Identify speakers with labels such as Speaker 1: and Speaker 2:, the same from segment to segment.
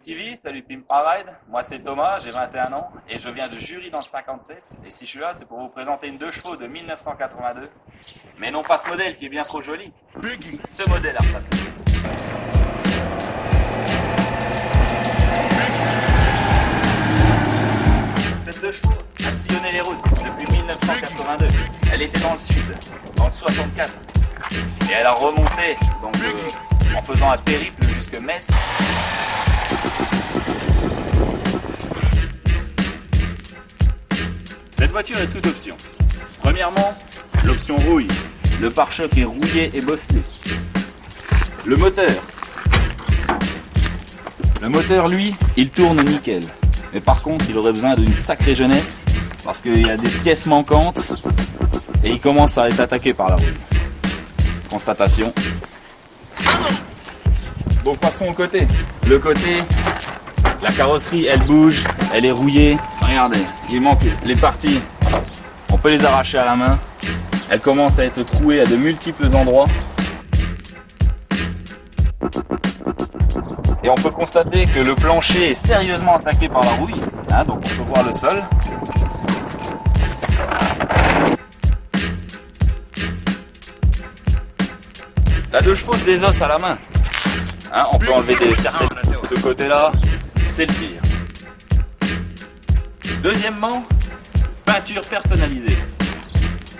Speaker 1: TV, salut Pimp My Ride, moi c'est Thomas, j'ai 21 ans et je viens de jury dans le 57 et si je suis là c'est pour vous présenter une 2 chevaux de 1982 mais non pas ce modèle qui est bien trop joli, ce modèle à retraiter. Cette 2 chevaux a sillonné les routes depuis 1982, elle était dans le sud, dans le 64 et elle a remonté donc, en faisant un périple jusque Metz. Cette voiture est toute option. Premièrement, l'option rouille. Le pare-choc est rouillé et bosselé. Le moteur, lui, il tourne nickel. Mais par contre, il aurait besoin d'une sacrée jeunesse parce qu'il y a des pièces manquantes et il commence à être attaqué par la rouille. Constatation. Donc passons au côté. Le côté, la carrosserie, elle bouge, elle est rouillée. Regardez, il manque les parties. On peut les arracher à la main. Elle commence à être trouée à de multiples endroits. Et on peut constater que le plancher est sérieusement attaqué par la rouille. Hein, donc on peut voir le sol. La 2 chevaux se désosse à la main. Hein, on peut enlever certaines. Ce côté-là, c'est le pire. Deuxièmement, peinture personnalisée.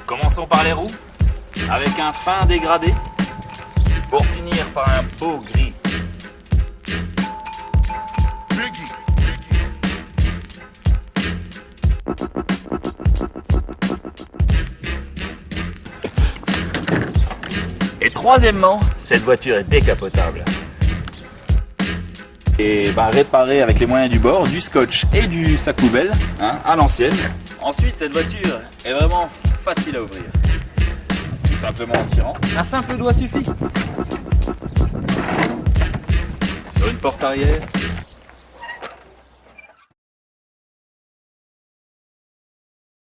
Speaker 1: Commençons par les roues, avec un fin dégradé, pour finir par un beau gris. Et troisièmement, cette voiture est décapotable. Et réparée avec les moyens du bord, du scotch et du sac poubelle, hein, à l'ancienne. Ensuite, cette voiture est vraiment facile à ouvrir. Tout simplement en tirant. Un simple doigt suffit. Sur une porte arrière.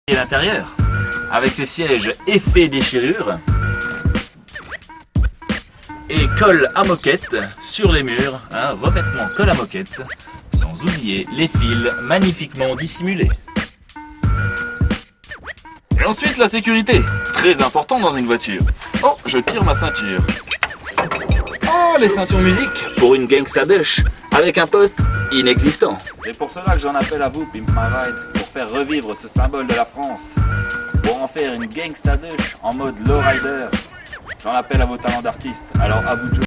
Speaker 1: Et l'intérieur, avec ses sièges effets déchirure. Et colle à moquette sur les murs, un revêtement colle à moquette, sans oublier les fils magnifiquement dissimulés. Et ensuite la sécurité, très important dans une voiture. Oh, je tire ma ceinture. Oh, les ceintures musique pour une Gangsta Dash avec un poste inexistant. C'est pour cela que j'en appelle à vous, Pimp My Ride, pour faire revivre ce symbole de la France, pour en faire une Gangsta Dash en mode lowrider. J'en appelle à vos talents d'artiste, alors à vous de jouer.